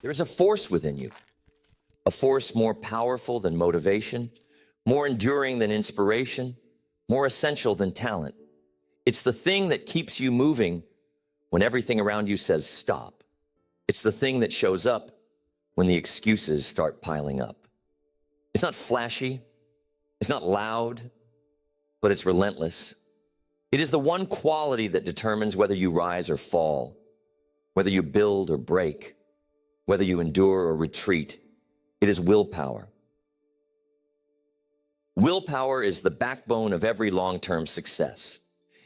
There's a force within you, a force more powerful than motivation, more enduring than inspiration, more essential than talent. It's the thing that keeps you moving when everything around you says stop. It's the thing that shows up when the excuses start piling up. It's not flashy, it's not loud, but it's relentless. It is the one quality that determines whether you rise or fall, whether you build or break, whether you endure or retreat. It is willpower. Willpower is the backbone of every long-term success.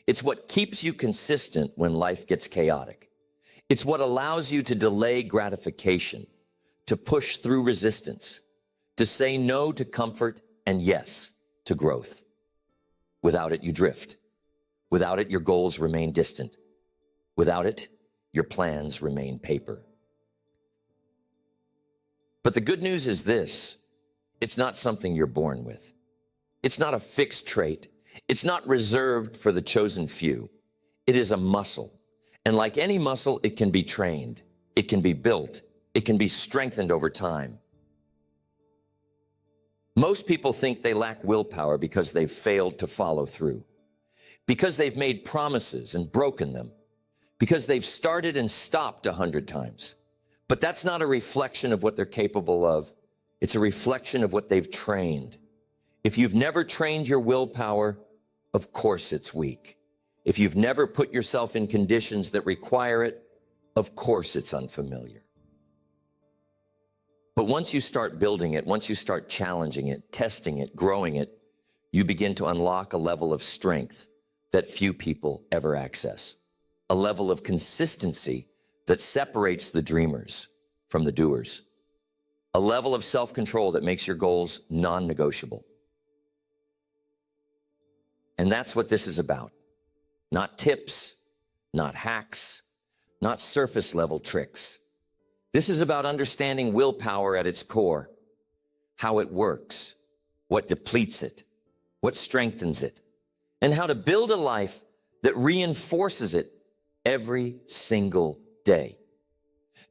It's what keeps you consistent when life gets chaotic. It's what allows you to delay gratification, to push through resistance, to say no to comfort and yes to growth. Without it, you drift. Without it, your goals remain distant. Without it, your plans remain paper. But the good news is this: it's not something you're born with. It's not a fixed trait. It's not reserved for the chosen few. It is a muscle. And like any muscle, it can be trained. It can be built. It can be strengthened over time. Most people think they lack willpower because they've failed to follow through, because they've made promises and broken them, because they've started and stopped 100 times. But that's not a reflection of what they're capable of. It's a reflection of what they've trained. If you've never trained your willpower, of course it's weak. If you've never put yourself in conditions that require it, of course it's unfamiliar. But once you start building it, once you start challenging it, testing it, growing it, you begin to unlock a level of strength that few people ever access, a level of consistency that separates the dreamers from the doers, a level of self-control that makes your goals non-negotiable. And that's what this is about. Not tips, not hacks, not surface level tricks. This is about understanding willpower at its core, how it works, what depletes it, what strengthens it, and how to build a life that reinforces it every single day.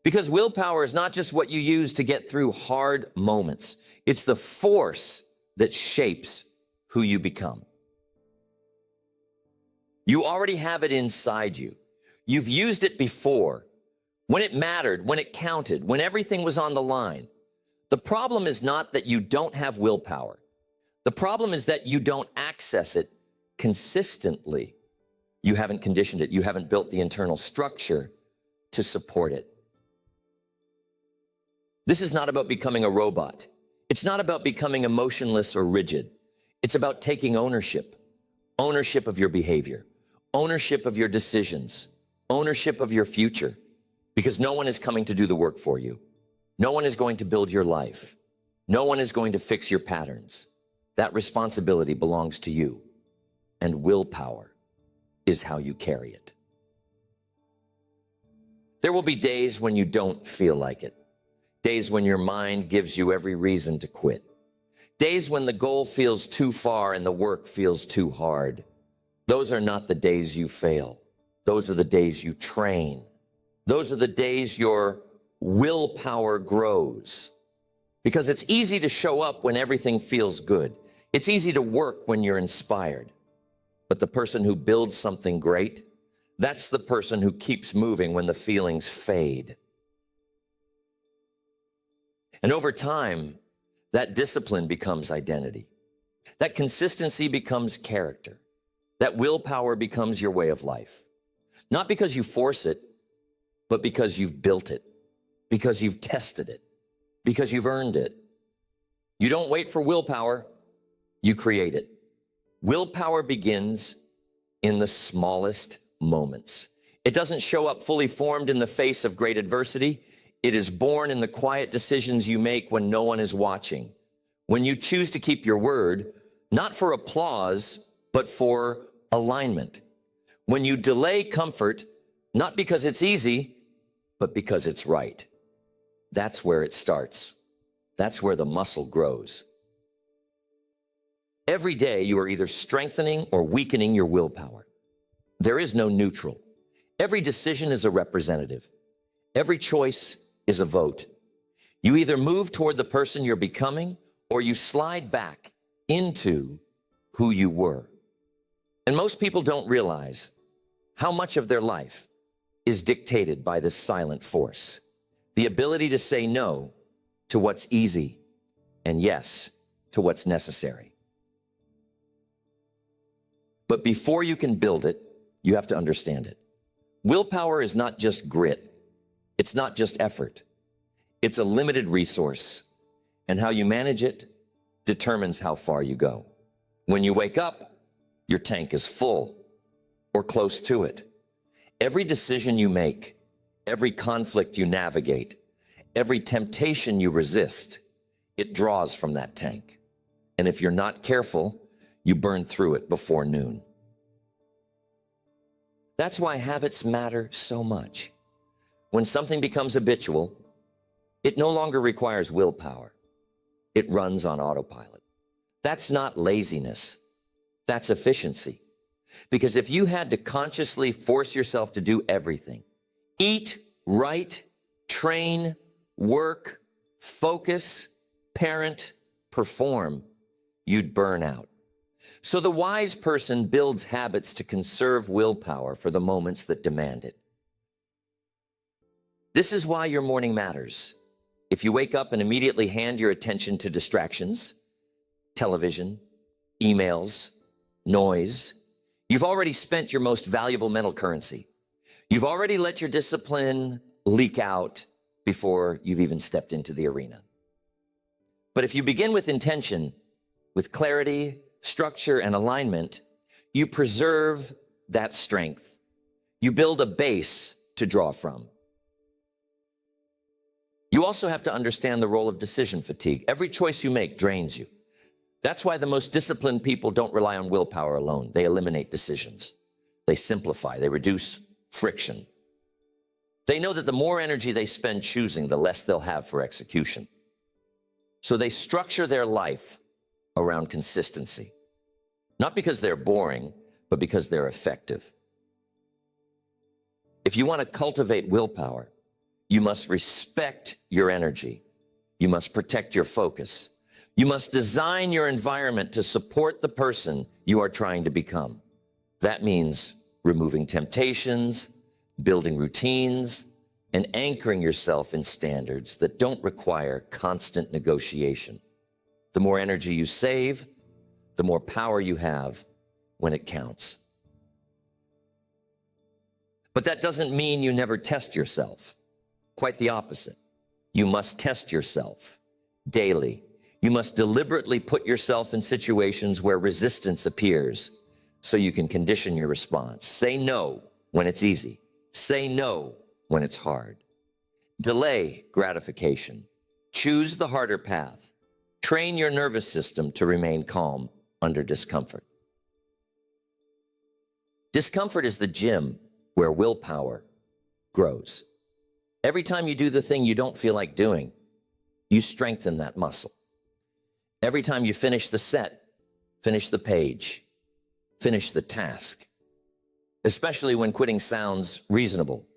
Because willpower is not just what you use to get through hard moments. It's the force that shapes who you become. You already have it inside you. You've used it before, when it mattered, when it counted, when everything was on the line. The problem is not that you don't have willpower. The problem is that you don't access it consistently. You haven't conditioned it. You haven't built the internal structure to support it. This is not about becoming a robot. It's not about becoming emotionless or rigid. It's about taking ownership of your behavior, ownership of your decisions, ownership of your future, because no one is coming to do the work for you. No one is going to build your life. No one is going to fix your patterns. That responsibility belongs to you, and willpower is how you carry it. There will be days when you don't feel like it, days when your mind gives you every reason to quit, days when the goal feels too far and the work feels too hard. Those are not the days you fail. Those are the days you train. Those are the days your willpower grows. Because it's easy to show up when everything feels good. It's easy to work when you're inspired. But the person who builds something great, that's the person who keeps moving when the feelings fade. And over time, that discipline becomes identity. That consistency becomes character. That willpower becomes your way of life. Not because you force it, but because you've built it, because you've tested it, because you've earned it. You don't wait for willpower, you create it. Willpower begins in the smallest moments. It doesn't show up fully formed in the face of great adversity. It is born in the quiet decisions you make when no one is watching. When you choose to keep your word, not for applause, but for alignment. When you delay comfort, not because it's easy, but because it's right. That's where it starts. That's where the muscle grows. Every day you are either strengthening or weakening your willpower. There is no neutral. Every decision is a representative. Every choice is a vote. You either move toward the person you're becoming or you slide back into who you were. And most people don't realize how much of their life is dictated by this silent force, the ability to say no to what's easy and yes to what's necessary. But before you can build it, you have to understand it. Willpower is not just grit. It's not just effort. It's a limited resource, and how you manage it determines how far you go. When you wake up, your tank is full or close to it. Every decision you make, every conflict you navigate, every temptation you resist, it draws from that tank. And if you're not careful, you burn through it before noon. That's why habits matter so much. When something becomes habitual, it no longer requires willpower. It runs on autopilot. That's not laziness. That's efficiency. Because if you had to consciously force yourself to do everything, eat, write, train, work, focus, parent, perform, you'd burn out. So the wise person builds habits to conserve willpower for the moments that demand it. This is why your morning matters. If you wake up and immediately hand your attention to distractions, television, emails, noise, you've already spent your most valuable mental currency. You've already let your discipline leak out before you've even stepped into the arena. But if you begin with intention, with clarity, structure, and alignment, you preserve that strength. You build a base to draw from. You also have to understand the role of decision fatigue. Every choice you make drains you. That's why the most disciplined people don't rely on willpower alone. They eliminate decisions. They simplify. They reduce friction. They know that the more energy they spend choosing, the less they'll have for execution. So they structure their life around consistency. Not because they're boring, but because they're effective. If you want to cultivate willpower, you must respect your energy. You must protect your focus. You must design your environment to support the person you are trying to become. That means removing temptations, building routines, and anchoring yourself in standards that don't require constant negotiation. The more energy you save, the more power you have when it counts. But that doesn't mean you never test yourself. Quite the opposite. You must test yourself daily. You must deliberately put yourself in situations where resistance appears so you can condition your response. Say no when it's easy. Say no when it's hard. Delay gratification. Choose the harder path. Train your nervous system to remain calm under discomfort. Discomfort is the gym where willpower grows. Every time you do the thing you don't feel like doing, you strengthen that muscle. Every time you finish the set, finish the page, finish the task, especially when quitting sounds reasonable,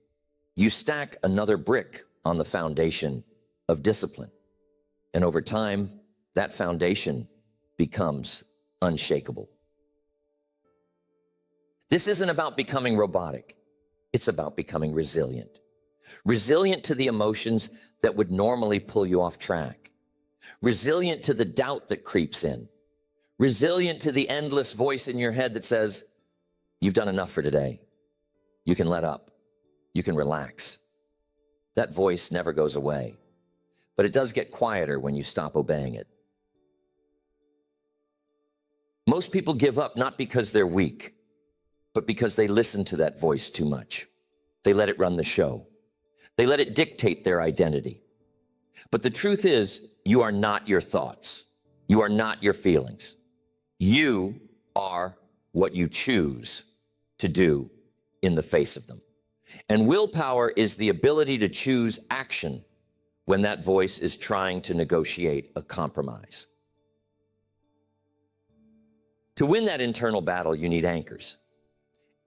you stack another brick on the foundation of discipline. And over time, that foundation becomes unshakable. This isn't about becoming robotic. It's about becoming resilient. Resilient to the emotions that would normally pull you off track. Resilient to the doubt that creeps in. Resilient to the endless voice in your head that says, you've done enough for today. You can let up. You can relax. That voice never goes away, but it does get quieter when you stop obeying it. Most people give up not because they're weak, but because they listen to that voice too much. They let it run the show. They let it dictate their identity. But the truth is, you are not your thoughts. You are not your feelings. You are what you choose to do in the face of them. And willpower is the ability to choose action when that voice is trying to negotiate a compromise. To win that internal battle, you need anchors.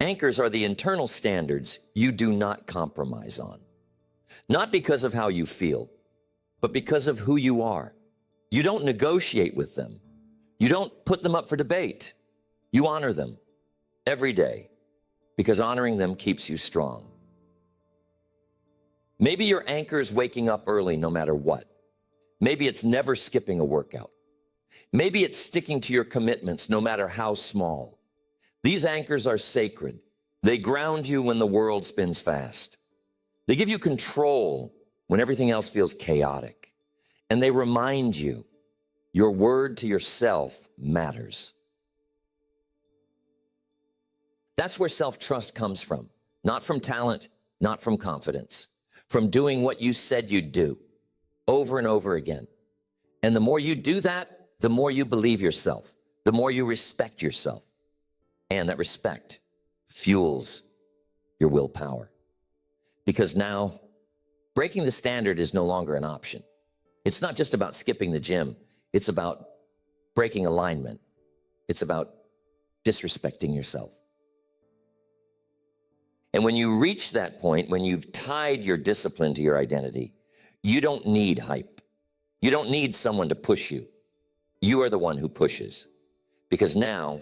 Anchors are the internal standards you do not compromise on. Not because of how you feel, but because of who you are. You don't negotiate with them. You don't put them up for debate. You honor them every day because honoring them keeps you strong. Maybe your anchor is waking up early no matter what. Maybe it's never skipping a workout. Maybe it's sticking to your commitments no matter how small. These anchors are sacred. They ground you when the world spins fast. They give you control when everything else feels chaotic. And they remind you your word to yourself matters. That's where self-trust comes from. Not from talent, not from confidence. From doing what you said you'd do over and over again. And the more you do that, the more you believe yourself, the more you respect yourself. And that respect fuels your willpower. Because now, breaking the standard is no longer an option. It's not just about skipping the gym. It's about breaking alignment. It's about disrespecting yourself. And when you reach that point, when you've tied your discipline to your identity, you don't need hype. You don't need someone to push you. You are the one who pushes. Because now,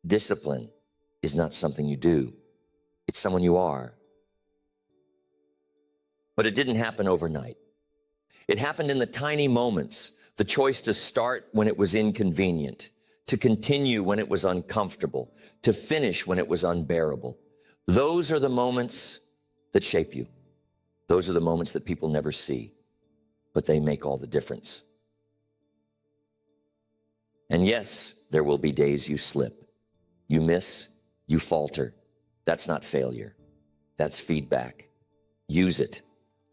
discipline is not something you do. It's someone you are. But it didn't happen overnight. It happened in the tiny moments, the choice to start when it was inconvenient, to continue when it was uncomfortable, to finish when it was unbearable. Those are the moments that shape you. Those are the moments that people never see, but they make all the difference. And yes, there will be days you slip, you miss, you falter. That's not failure. That's feedback. Use it,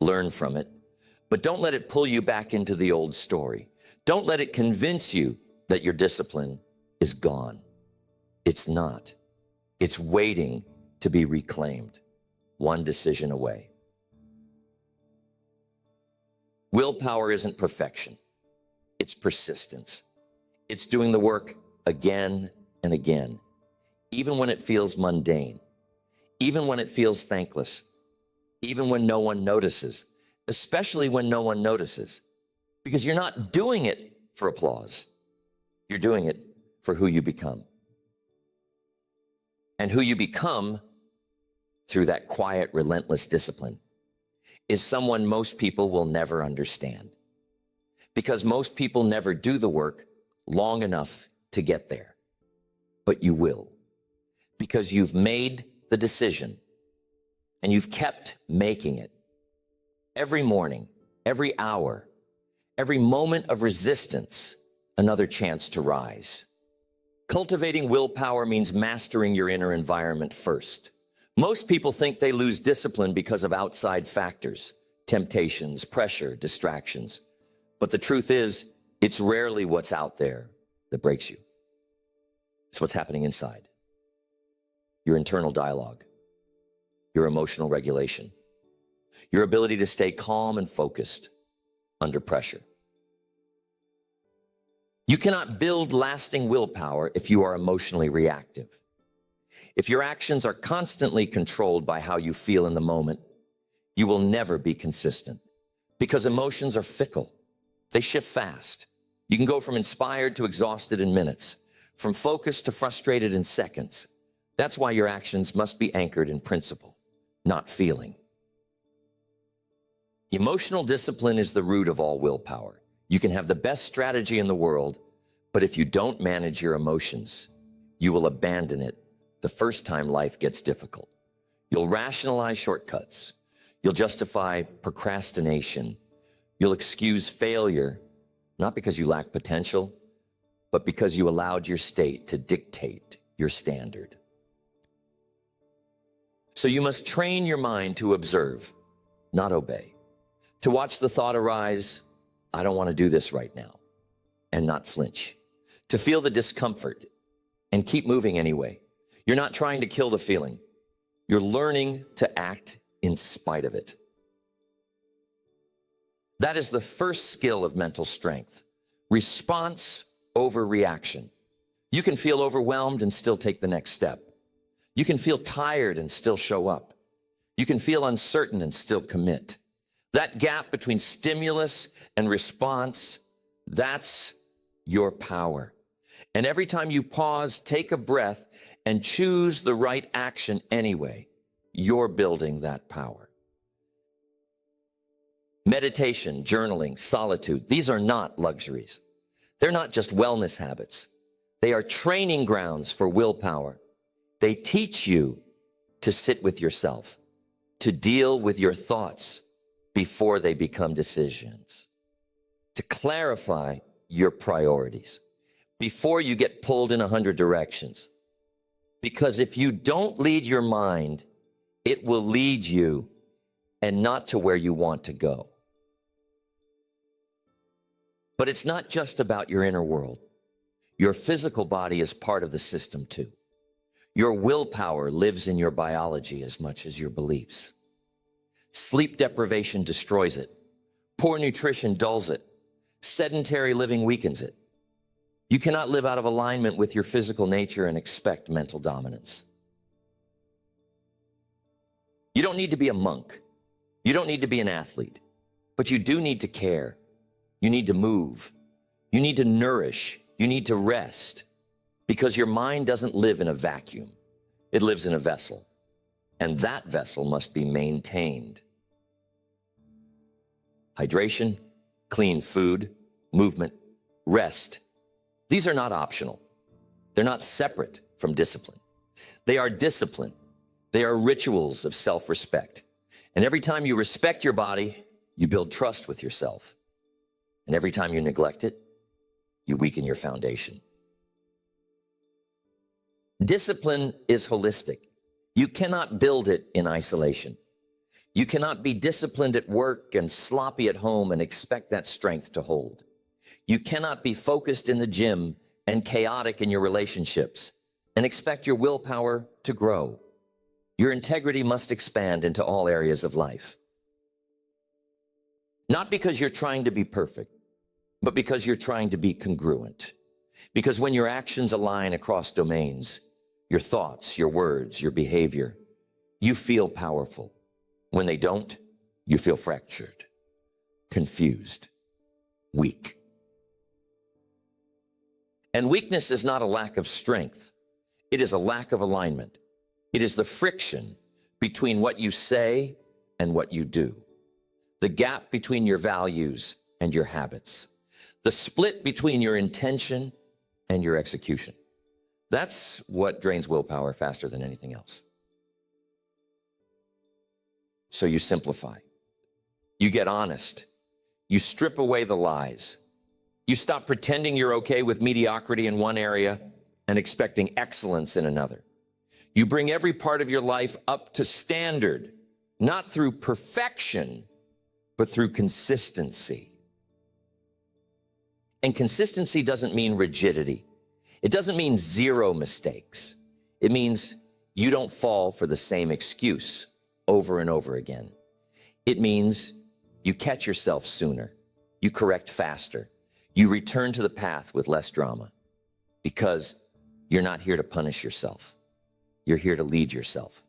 learn from it, but don't let it pull you back into the old story. Don't let it convince you that your discipline is gone. It's not. It's waiting to be reclaimed, one decision away. Willpower isn't perfection. It's persistence. It's doing the work again and again, even when it feels mundane, even when it feels thankless, even when no one notices, especially when no one notices, because you're not doing it for applause. You're doing it for who you become. And who you become through that quiet, relentless discipline is someone most people will never understand, because most people never do the work long enough to get there. But you will, because you've made the decision and you've kept making it. Every morning, every hour, every moment of resistance, another chance to rise. Cultivating willpower means mastering your inner environment first. Most people think they lose discipline because of outside factors, temptations, pressure, distractions. But the truth is, it's rarely what's out there that breaks you. It's what's happening inside. Your internal dialogue, your emotional regulation, your ability to stay calm and focused under pressure. You cannot build lasting willpower if you are emotionally reactive. If your actions are constantly controlled by how you feel in the moment, you will never be consistent, because emotions are fickle. They shift fast. You can go from inspired to exhausted in minutes, from focused to frustrated in seconds. That's why your actions must be anchored in principle, not feeling. Emotional discipline is the root of all willpower. You can have the best strategy in the world, but if you don't manage your emotions, you will abandon it the first time life gets difficult. You'll rationalize shortcuts. You'll justify procrastination. You'll excuse failure, not because you lack potential, but because you allowed your state to dictate your standard. So you must train your mind to observe, not obey. To watch the thought arise, I don't want to do this right now, and not flinch. To feel the discomfort and keep moving anyway. You're not trying to kill the feeling. You're learning to act in spite of it. That is the first skill of mental strength. Response over reaction. You can feel overwhelmed and still take the next step. You can feel tired and still show up. You can feel uncertain and still commit. That gap between stimulus and response, that's your power. And every time you pause, take a breath, and choose the right action anyway, you're building that power. Meditation, journaling, solitude, these are not luxuries. They're not just wellness habits. They are training grounds for willpower. They teach you to sit with yourself, to deal with your thoughts before they become decisions, to clarify your priorities before you get pulled in 100 directions. Because if you don't lead your mind, it will lead you and not to where you want to go. But it's not just about your inner world. Your physical body is part of the system too. Your willpower lives in your biology as much as your beliefs. Sleep deprivation destroys it. Poor nutrition dulls it. Sedentary living weakens it. You cannot live out of alignment with your physical nature and expect mental dominance. You don't need to be a monk. You don't need to be an athlete, but you do need to care. You need to move. You need to nourish. You need to rest, because your mind doesn't live in a vacuum. It lives in a vessel, and that vessel must be maintained. Hydration, clean food, movement, rest. These are not optional. They're not separate from discipline. They are discipline. They are rituals of self-respect. And every time you respect your body, you build trust with yourself. And every time you neglect it, you weaken your foundation. Discipline is holistic. You cannot build it in isolation. You cannot be disciplined at work and sloppy at home and expect that strength to hold. You cannot be focused in the gym and chaotic in your relationships and expect your willpower to grow. Your integrity must expand into all areas of life. Not because you're trying to be perfect, but because you're trying to be congruent. Because when your actions align across domains, your thoughts, your words, your behavior, you feel powerful. When they don't, you feel fractured, confused, weak. And weakness is not a lack of strength. It is a lack of alignment. It is the friction between what you say and what you do. The gap between your values and your habits. The split between your intention and your execution. That's what drains willpower faster than anything else. So you simplify. You get honest. You strip away the lies. You stop pretending you're okay with mediocrity in one area and expecting excellence in another. You bring every part of your life up to standard, not through perfection, but through consistency. And consistency doesn't mean rigidity. It doesn't mean zero mistakes. It means you don't fall for the same excuse over and over again. It means you catch yourself sooner. You correct faster. You return to the path with less drama, because you're not here to punish yourself. You're here to lead yourself.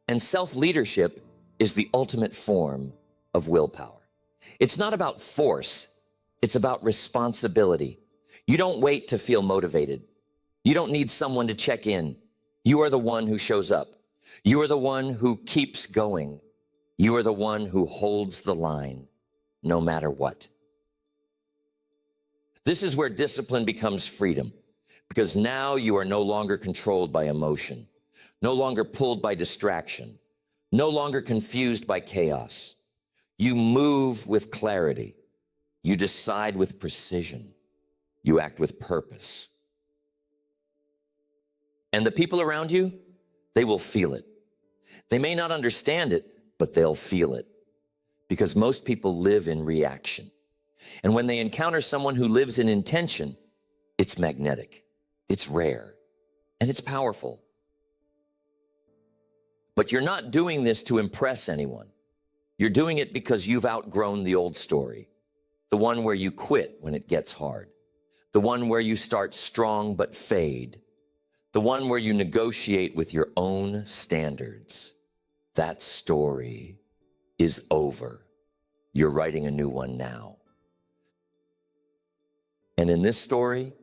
And self-leadership is the ultimate form of willpower. It's not about force. It's about responsibility. You don't wait to feel motivated. You don't need someone to check in. You are the one who shows up. You are the one who keeps going. You are the one who holds the line, no matter what. This is where discipline becomes freedom, because now you are no longer controlled by emotion, no longer pulled by distraction, no longer confused by chaos. You move with clarity. You decide with precision. You act with purpose. And the people around you, they will feel it. They may not understand it, but they'll feel it, because most people live in reaction. And when they encounter someone who lives in intention, it's magnetic, it's rare, and it's powerful. But you're not doing this to impress anyone. You're doing it because you've outgrown the old story, the one where you quit when it gets hard, the one where you start strong but fade, the one where you negotiate with your own standards. That story is over. You're writing a new one now. And in this story,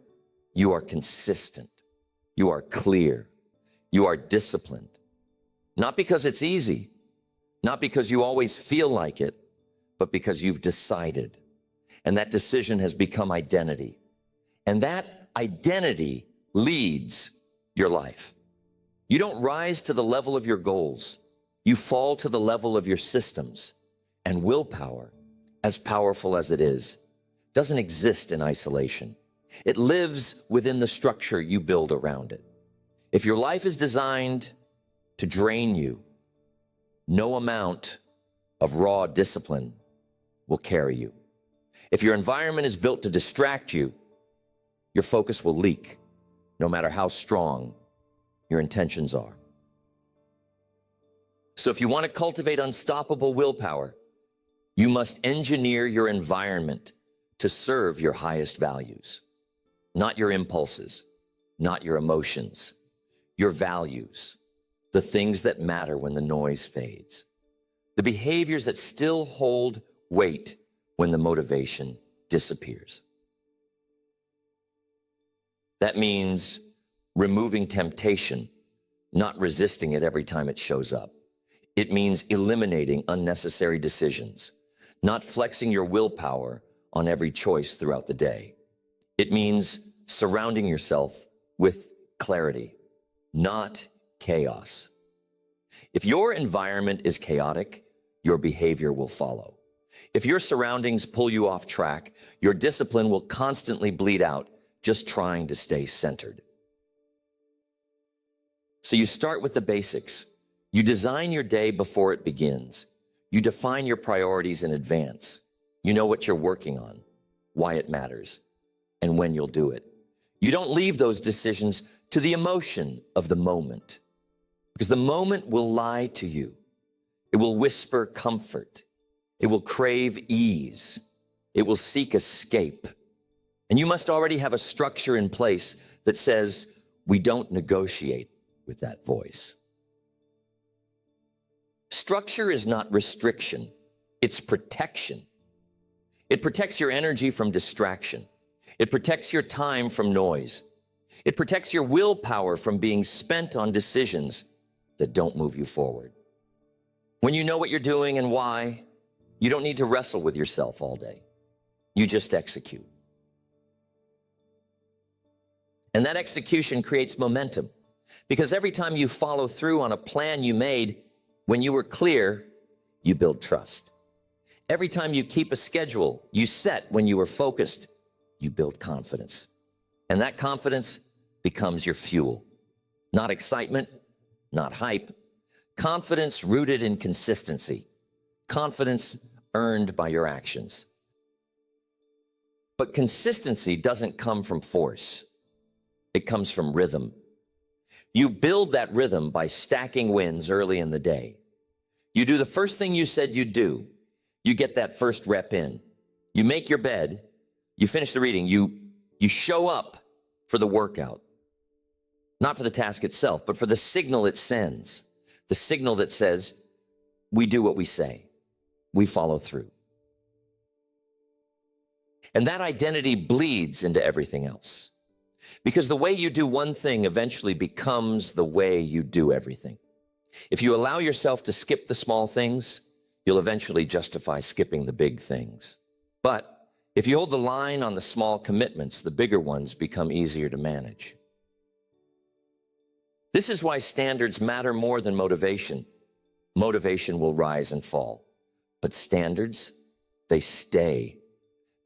you are consistent. You are clear. You are disciplined. Not because it's easy, not because you always feel like it, but because you've decided. And that decision has become identity. And that identity leads your life. You don't rise to the level of your goals. You fall to the level of your systems. And willpower, as powerful as it is, doesn't exist in isolation. It lives within the structure you build around it. If your life is designed to drain you, no amount of raw discipline will carry you. If your environment is built to distract you, your focus will leak, no matter how strong your intentions are. So if you want to cultivate unstoppable willpower, you must engineer your environment to serve your highest values, not your impulses, not your emotions, your values, the things that matter when the noise fades, the behaviors that still hold weight when the motivation disappears. That means removing temptation, not resisting it every time it shows up. It means eliminating unnecessary decisions, not flexing your willpower on every choice throughout the day. It means surrounding yourself with clarity, not chaos. If your environment is chaotic, your behavior will follow. If your surroundings pull you off track, your discipline will constantly bleed out just trying to stay centered. So you start with the basics. You design your day before it begins. You define your priorities in advance. You know what you're working on, why it matters, and when you'll do it. You don't leave those decisions to the emotion of the moment, because the moment will lie to you. It will whisper comfort. It will crave ease. It will seek escape. And you must already have a structure in place that says, we don't negotiate with that voice. Structure is not restriction. It's protection. It protects your energy from distraction. It protects your time from noise. It protects your willpower from being spent on decisions that don't move you forward. When you know what you're doing and why, you don't need to wrestle with yourself all day. You just execute. And that execution creates momentum, because every time you follow through on a plan you made when you were clear, you build trust. Every time you keep a schedule you set when you were focused, you build confidence. And that confidence becomes your fuel. Not excitement, not hype. Confidence rooted in consistency. Confidence earned by your actions. But consistency doesn't come from force. It comes from rhythm. You build that rhythm by stacking wins early in the day. You do the first thing you said you'd do. You get that first rep in. You make your bed. You finish the reading. You show up for the workout. Not for the task itself, but for the signal it sends. The signal that says, we do what we say. We follow through. And that identity bleeds into everything else. Because the way you do one thing eventually becomes the way you do everything. If you allow yourself to skip the small things, you'll eventually justify skipping the big things. But if you hold the line on the small commitments, the bigger ones become easier to manage. This is why standards matter more than motivation. Motivation will rise and fall. But standards, they stay.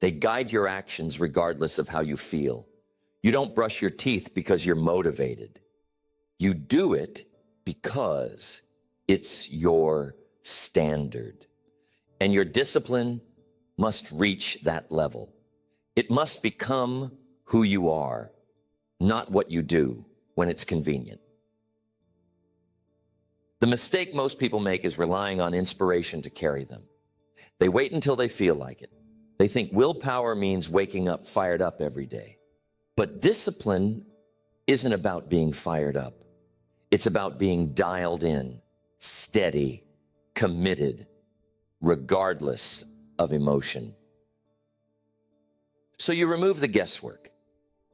They guide your actions regardless of how you feel. You don't brush your teeth because you're motivated. You do it because it's your standard. And your discipline must reach that level. It must become who you are, not what you do when it's convenient. The mistake most people make is relying on inspiration to carry them. They wait until they feel like it. They think willpower means waking up fired up every day. But discipline isn't about being fired up. It's about being dialed in, steady, committed, regardless of emotion. So you remove the guesswork.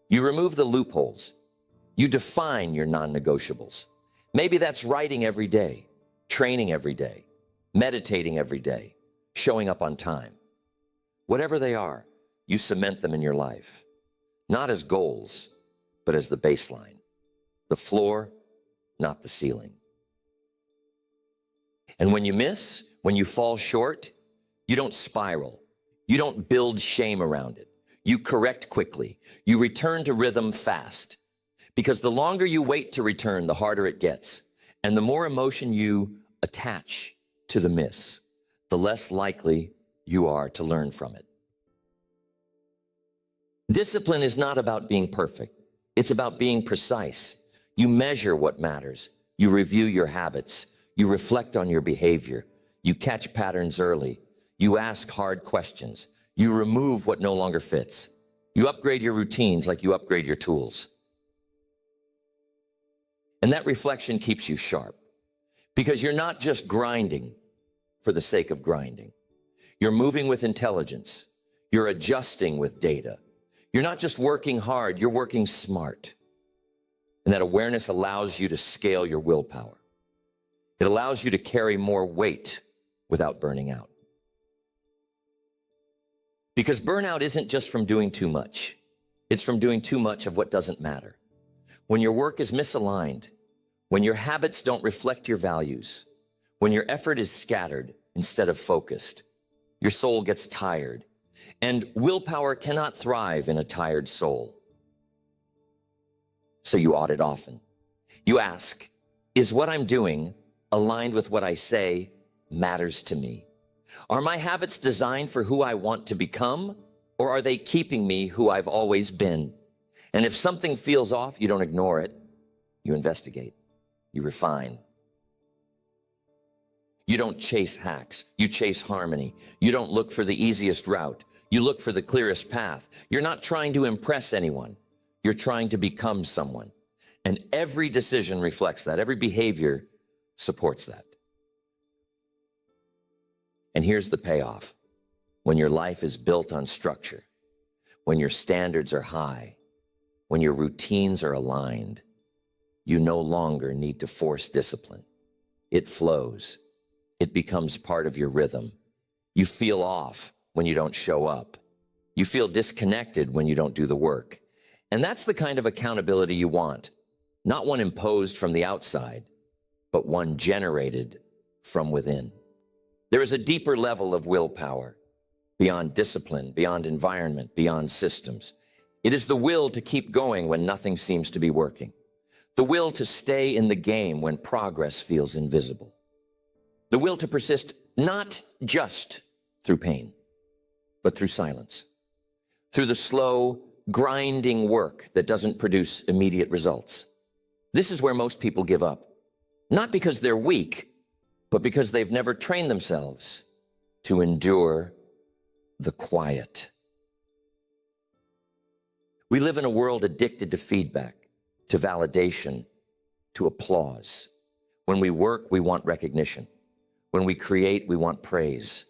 You remove the loopholes. You define your non-negotiables. Maybe that's writing every day, training every day, meditating every day, showing up on time. Whatever they are, you cement them in your life, not as goals, but as the baseline, the floor, not the ceiling. And when you miss, when you fall short, you don't spiral. You don't build shame around it. You correct quickly. You return to rhythm fast. Because the longer you wait to return, the harder it gets. And the more emotion you attach to the miss, the less likely you are to learn from it. Discipline is not about being perfect. It's about being precise. You measure what matters. You review your habits. You reflect on your behavior. You catch patterns early. You ask hard questions. You remove what no longer fits. You upgrade your routines like you upgrade your tools. And that reflection keeps you sharp because you're not just grinding for the sake of grinding. You're moving with intelligence. You're adjusting with data. You're not just working hard, you're working smart. And that awareness allows you to scale your willpower. It allows you to carry more weight without burning out. Because burnout isn't just from doing too much. It's from doing too much of what doesn't matter. When your work is misaligned, when your habits don't reflect your values, when your effort is scattered instead of focused, your soul gets tired. And willpower cannot thrive in a tired soul. So you audit often. You ask, is what I'm doing aligned with what I say matters to me? Are my habits designed for who I want to become, or are they keeping me who I've always been? And if something feels off, you don't ignore it. You investigate. You refine. You don't chase hacks. You chase harmony. You don't look for the easiest route. You look for the clearest path. You're not trying to impress anyone. You're trying to become someone. And every decision reflects that. Every behavior supports that. And here's the payoff. When your life is built on structure, when your standards are high, when your routines are aligned, you no longer need to force discipline. It flows. It becomes part of your rhythm. You feel off when you don't show up. You feel disconnected when you don't do the work. And that's the kind of accountability you want. Not one imposed from the outside, but one generated from within. There is a deeper level of willpower, beyond discipline, beyond environment, beyond systems. It is the will to keep going when nothing seems to be working. The will to stay in the game when progress feels invisible. The will to persist not just through pain, but through silence. Through the slow, grinding work that doesn't produce immediate results. This is where most people give up. Not because they're weak, but because they've never trained themselves to endure the quiet. We live in a world addicted to feedback, to validation, to applause. When we work, we want recognition. When we create, we want praise.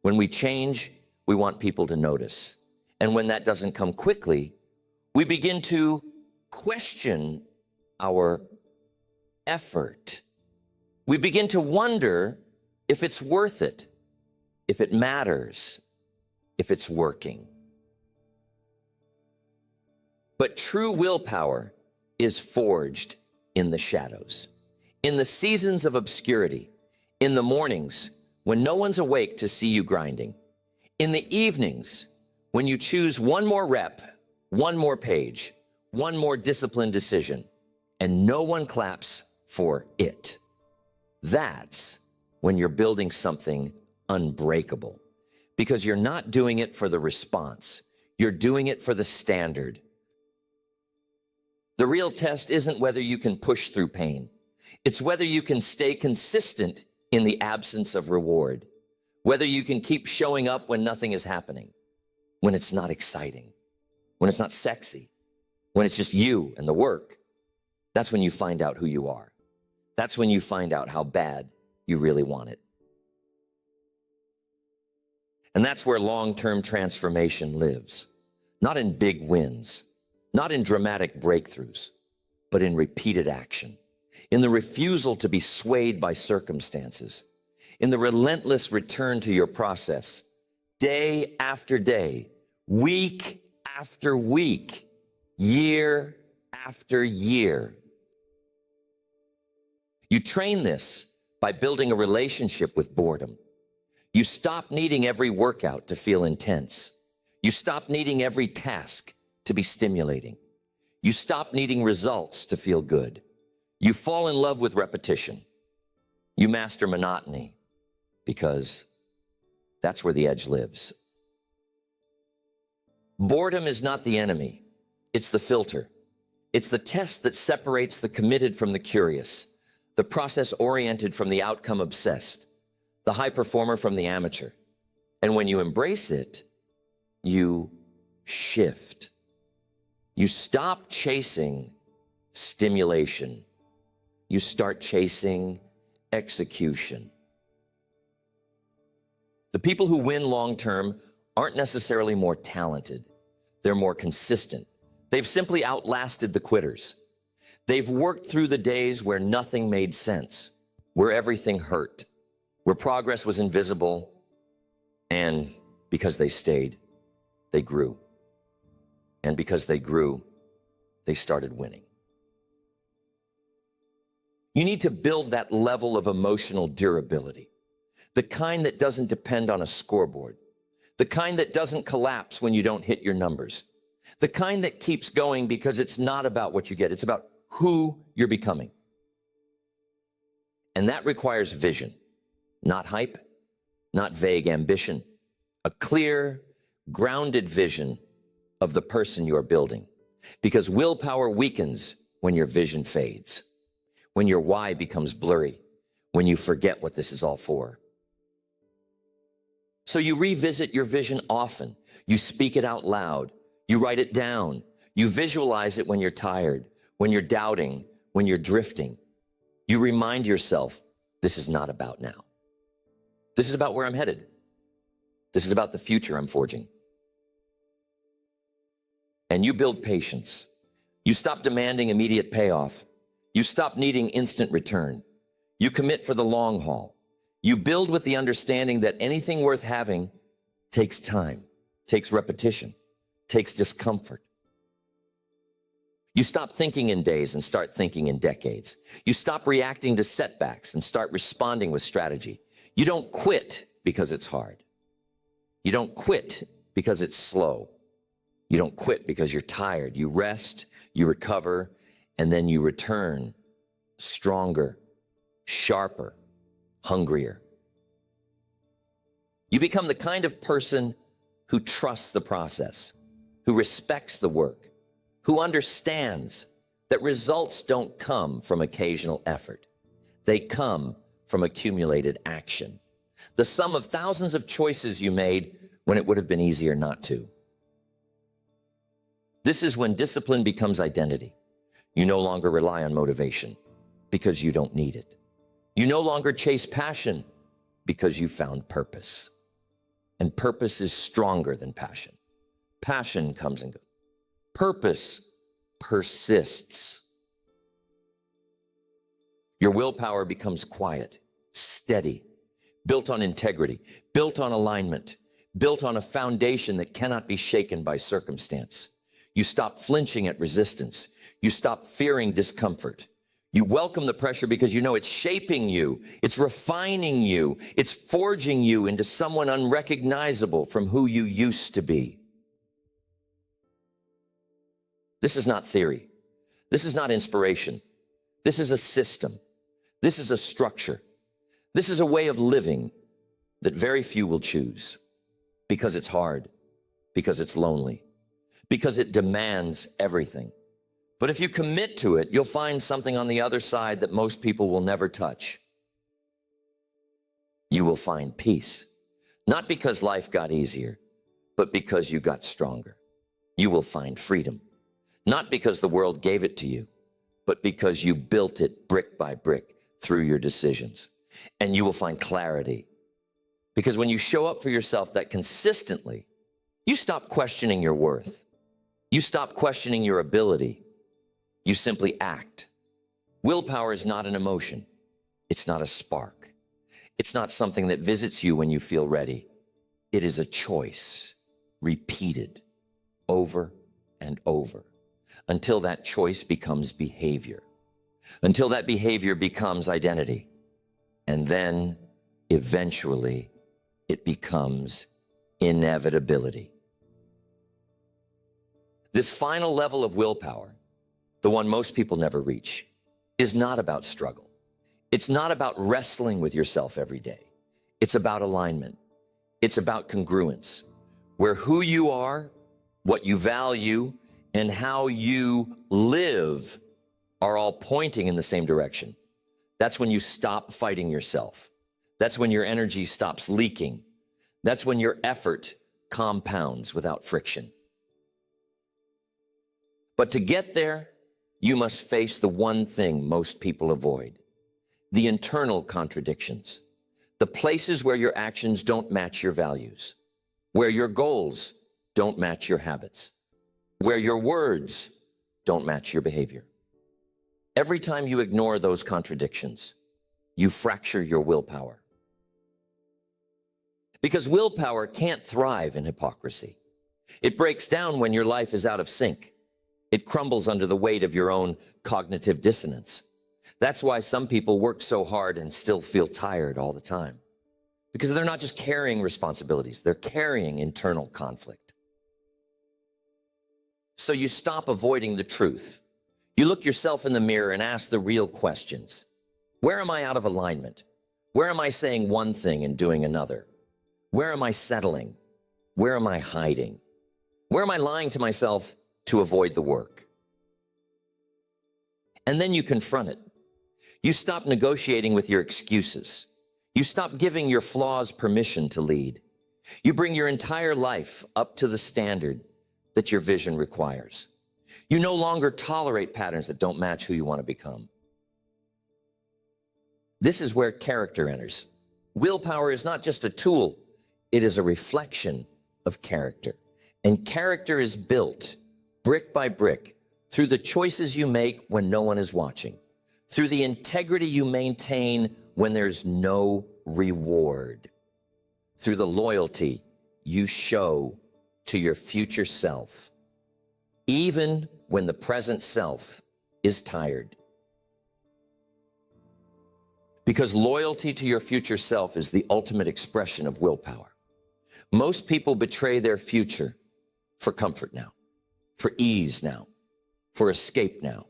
When we change, we want people to notice. And when that doesn't come quickly, we begin to question our effort. We begin to wonder if it's worth it, if it matters, if it's working. But true willpower is forged in the shadows, in the seasons of obscurity, in the mornings when no one's awake to see you grinding, in the evenings when you choose one more rep, one more page, one more disciplined decision, and no one claps for it. That's when you're building something unbreakable, because you're not doing it for the response. You're doing it for the standard. The real test isn't whether you can push through pain. It's whether you can stay consistent in the absence of reward, whether you can keep showing up when nothing is happening, when it's not exciting, when it's not sexy, when it's just you and the work. That's when you find out who you are. That's when you find out how bad you really want it. And that's where long-term transformation lives. Not in big wins, not in dramatic breakthroughs, but in repeated action, in the refusal to be swayed by circumstances, in the relentless return to your process, day after day, week after week, year after year. You train this by building a relationship with boredom. You stop needing every workout to feel intense. You stop needing every task to be stimulating. You stop needing results to feel good. You fall in love with repetition. You master monotony because that's where the edge lives. Boredom is not the enemy. It's the filter. It's the test that separates the committed from the curious, the process-oriented from the outcome-obsessed, the high performer from the amateur. And when you embrace it, you shift. You stop chasing stimulation. You start chasing execution. The people who win long-term aren't necessarily more talented. They're more consistent. They've simply outlasted the quitters. They've worked through the days where nothing made sense, where everything hurt, where progress was invisible, and because they stayed, they grew. And because they grew, they started winning. You need to build that level of emotional durability, the kind that doesn't depend on a scoreboard, the kind that doesn't collapse when you don't hit your numbers, the kind that keeps going because it's not about what you get, it's about who you're becoming. And that requires vision, not hype, not vague ambition, a clear, grounded vision of the person you're building. Because willpower weakens when your vision fades, when your why becomes blurry, when you forget what this is all for. So you revisit your vision often. You speak it out loud. You write it down. You visualize it when you're tired, when you're doubting, when you're drifting. You remind yourself, this is not about now. This is about where I'm headed. This is about the future I'm forging. And you build patience. You stop demanding immediate payoff. You stop needing instant return. You commit for the long haul. You build with the understanding that anything worth having takes time, takes repetition, takes discomfort. You stop thinking in days and start thinking in decades. You stop reacting to setbacks and start responding with strategy. You don't quit because it's hard. You don't quit because it's slow. You don't quit because you're tired. You rest, you recover, and then you return stronger, sharper, hungrier. You become the kind of person who trusts the process, who respects the work, who understands that results don't come from occasional effort. They come from accumulated action, the sum of thousands of choices you made when it would have been easier not to. This is when discipline becomes identity. You no longer rely on motivation because you don't need it. You no longer chase passion because you found purpose. And purpose is stronger than passion. Passion comes and goes. Purpose persists. Your willpower becomes quiet, steady, built on integrity, built on alignment, built on a foundation that cannot be shaken by circumstance. You stop flinching at resistance. You stop fearing discomfort. You welcome the pressure because you know it's shaping you. It's refining you. It's forging you into someone unrecognizable from who you used to be. This is not theory. This is not inspiration. This is a system. This is a structure. This is a way of living that very few will choose because it's hard, because it's lonely, because it demands everything. But if you commit to it, you'll find something on the other side that most people will never touch. You will find peace, not because life got easier, but because you got stronger. You will find freedom, not because the world gave it to you, but because you built it brick by brick through your decisions. And you will find clarity, Because when you show up for yourself that consistently, you stop questioning your worth. You stop questioning your ability. You simply act. Willpower is not an emotion. It's not a spark. It's not something that visits you when you feel ready. It is a choice, repeated over and over, until that choice becomes behavior, until that behavior becomes identity. And then eventually it becomes inevitability. This final level of willpower, the one most people never reach, is not about struggle. It's not about wrestling with yourself every day. It's about alignment. It's about congruence, where who you are, what you value, and how you live are all pointing in the same direction. That's when you stop fighting yourself. That's when your energy stops leaking. That's when your effort compounds without friction. But to get there, you must face the one thing most people avoid: the internal contradictions, the places where your actions don't match your values, where your goals don't match your habits, where your words don't match your behavior. Every time you ignore those contradictions, you fracture your willpower. Because willpower can't thrive in hypocrisy. It breaks down when your life is out of sync. It crumbles under the weight of your own cognitive dissonance. That's why some people work so hard and still feel tired all the time. Because they're not just carrying responsibilities, they're carrying internal conflict. So you stop avoiding the truth. You look yourself in the mirror and ask the real questions. Where am I out of alignment? Where am I saying one thing and doing another? Where am I settling? Where am I hiding? Where am I lying to myself to avoid the work? And then you confront it. You stop negotiating with your excuses. You stop giving your flaws permission to lead. You bring your entire life up to the standard that your vision requires. You no longer tolerate patterns that don't match who you want to become. This is where character enters. Willpower is not just a tool, it is a reflection of character. And character is built brick by brick through the choices you make when no one is watching, through the integrity you maintain when there's no reward, through the loyalty you show to your future self, even when the present self is tired. Because loyalty to your future self is the ultimate expression of willpower. Most people betray their future for comfort now, for ease now, for escape now.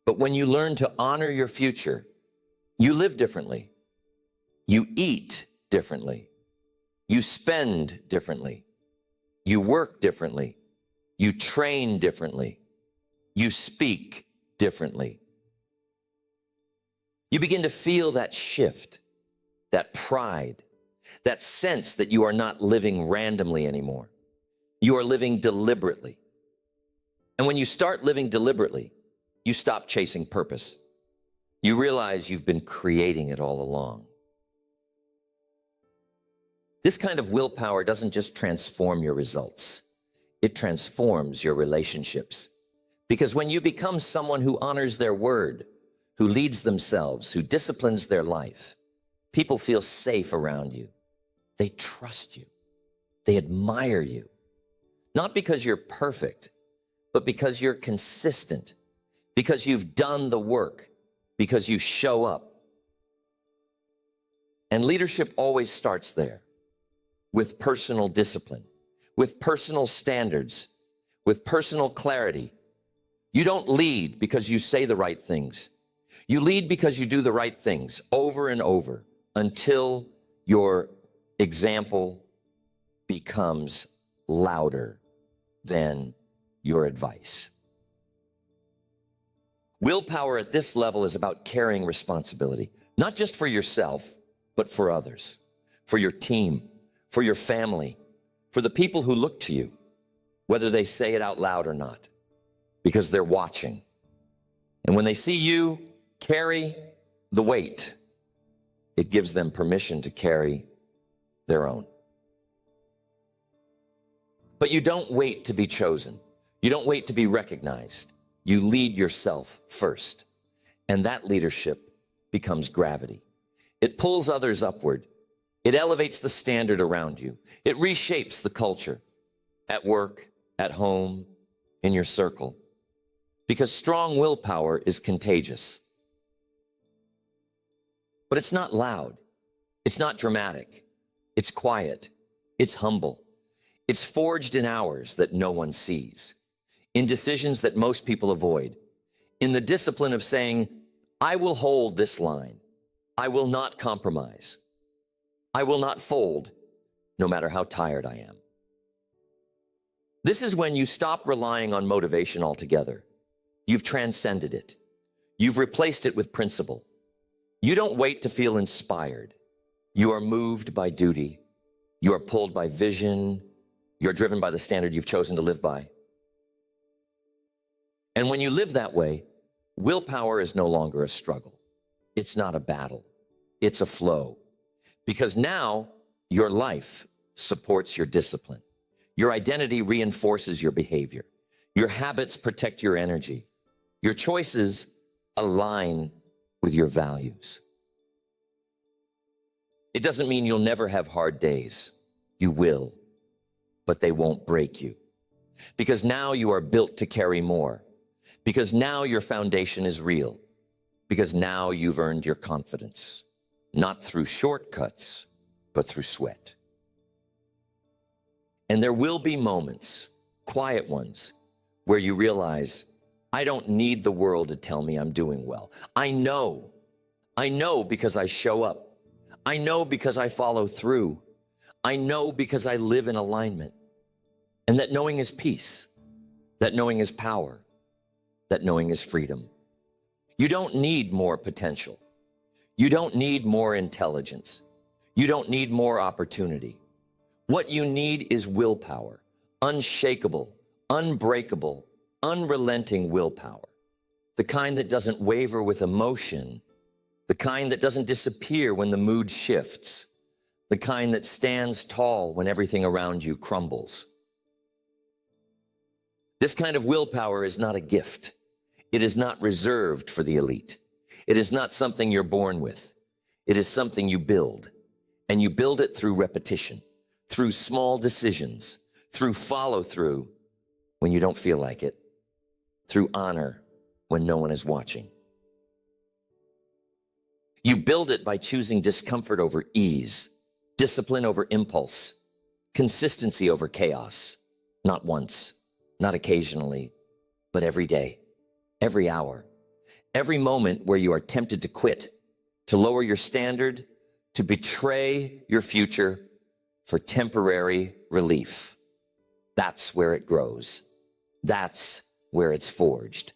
But when you learn to honor your future, you live differently. You eat differently. You spend differently. You work differently. You train differently. You speak differently. You begin to feel that shift, that pride, that sense that you are not living randomly anymore. You are living deliberately. And when you start living deliberately, you stop chasing purpose. You realize you've been creating it all along. This kind of willpower doesn't just transform your results. It transforms your relationships. Because when you become someone who honors their word, who leads themselves, who disciplines their life, people feel safe around you. They trust you. They admire you. Not because you're perfect, but because you're consistent, because you've done the work, because you show up. And leadership always starts there, with personal discipline, with personal standards, with personal clarity. You don't lead because you say the right things. You lead because you do the right things over and over until your example becomes louder than your advice. Willpower at this level is about carrying responsibility, not just for yourself, but for others, for your team, for your family, for the people who look to you, whether they say it out loud or not, because they're watching. And when they see you carry the weight, it gives them permission to carry their own. But you don't wait to be chosen. You don't wait to be recognized. You lead yourself first. And that leadership becomes gravity. It pulls others upward. It elevates the standard around you. It reshapes the culture at work, at home, in your circle. Because strong willpower is contagious. But it's not loud. It's not dramatic. It's quiet. It's humble. It's forged in hours that no one sees, in decisions that most people avoid, in the discipline of saying, I will hold this line. I will not compromise. I will not fold, no matter how tired I am. This is when you stop relying on motivation altogether. You've transcended it. You've replaced it with principle. You don't wait to feel inspired. You are moved by duty. You are pulled by vision. You're driven by the standard you've chosen to live by. And when you live that way, willpower is no longer a struggle. It's not a battle. It's a flow. Because now your life supports your discipline. Your identity reinforces your behavior. Your habits protect your energy. Your choices align with your values. It doesn't mean you'll never have hard days. You will, but they won't break you. Because now you are built to carry more. Because now your foundation is real. Because now you've earned your confidence. Not through shortcuts, but through sweat. And there will be moments, quiet ones, where you realize, I don't need the world to tell me I'm doing well. I know because I show up. I know because I follow through. I know because I live in alignment. And that knowing is peace. That knowing is power. That knowing is freedom. You don't need more potential. You don't need more intelligence. You don't need more opportunity. What you need is willpower, unshakable, unbreakable, unrelenting willpower, the kind that doesn't waver with emotion, the kind that doesn't disappear when the mood shifts, the kind that stands tall when everything around you crumbles. This kind of willpower is not a gift. It is not reserved for the elite. It is not something you're born with. It is something you build, and you build it through repetition, through small decisions, through follow-through when you don't feel like it, through honor when no one is watching. You build it by choosing discomfort over ease, discipline over impulse, consistency over chaos, not once, not occasionally, but every day, every hour, every moment where you are tempted to quit, to lower your standard, to betray your future for temporary relief. That's where it grows. That's where it's forged.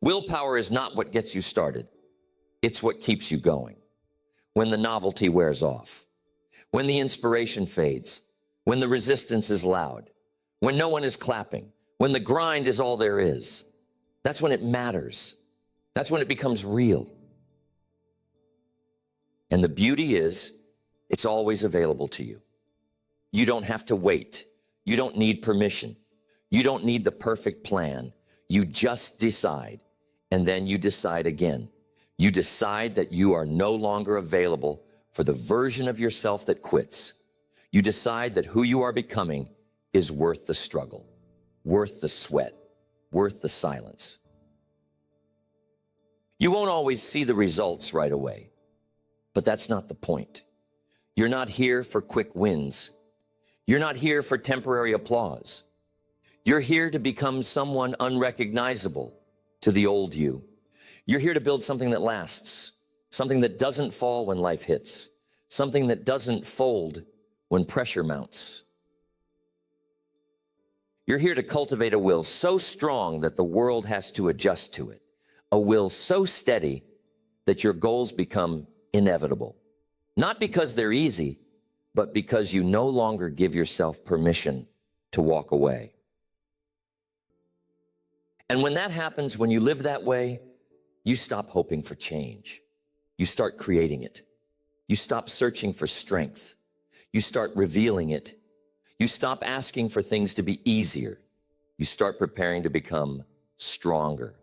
Willpower is not what gets you started. It's what keeps you going. When the novelty wears off, when the inspiration fades, when the resistance is loud, when no one is clapping, when the grind is all there is, that's when it matters. That's when it becomes real. And the beauty is, it's always available to you. You don't have to wait. You don't need permission. You don't need the perfect plan. You just decide, and then you decide again. You decide that you are no longer available for the version of yourself that quits. You decide that who you are becoming is worth the struggle, worth the sweat, worth the silence. You won't always see the results right away, but that's not the point. You're not here for quick wins. You're not here for temporary applause. You're here to become someone unrecognizable to the old you. You're here to build something that lasts, something that doesn't fall when life hits, something that doesn't fold when pressure mounts. You're here to cultivate a will so strong that the world has to adjust to it, a will so steady that your goals become inevitable. Not because they're easy, but because you no longer give yourself permission to walk away. And when that happens, when you live that way, you stop hoping for change. You start creating it. You stop searching for strength. You start revealing it. You stop asking for things to be easier. You start preparing to become stronger.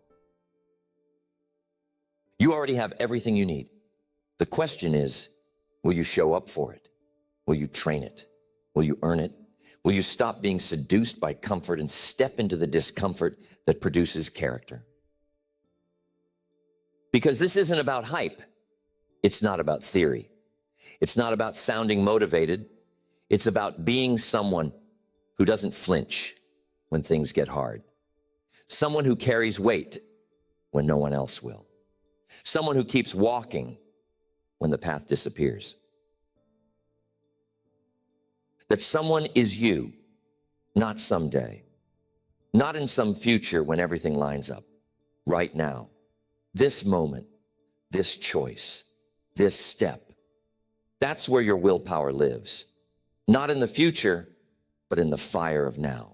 You already have everything you need. The question is, will you show up for it? Will you train it? Will you earn it? Will you stop being seduced by comfort and step into the discomfort that produces character? Because this isn't about hype. It's not about theory. It's not about sounding motivated. It's about being someone who doesn't flinch when things get hard. Someone who carries weight when no one else will. Someone who keeps walking when the path disappears. That someone is you, not someday, not in some future when everything lines up. Right now, this moment, this choice, this step. That's where your willpower lives. Not in the future, but in the fire of now.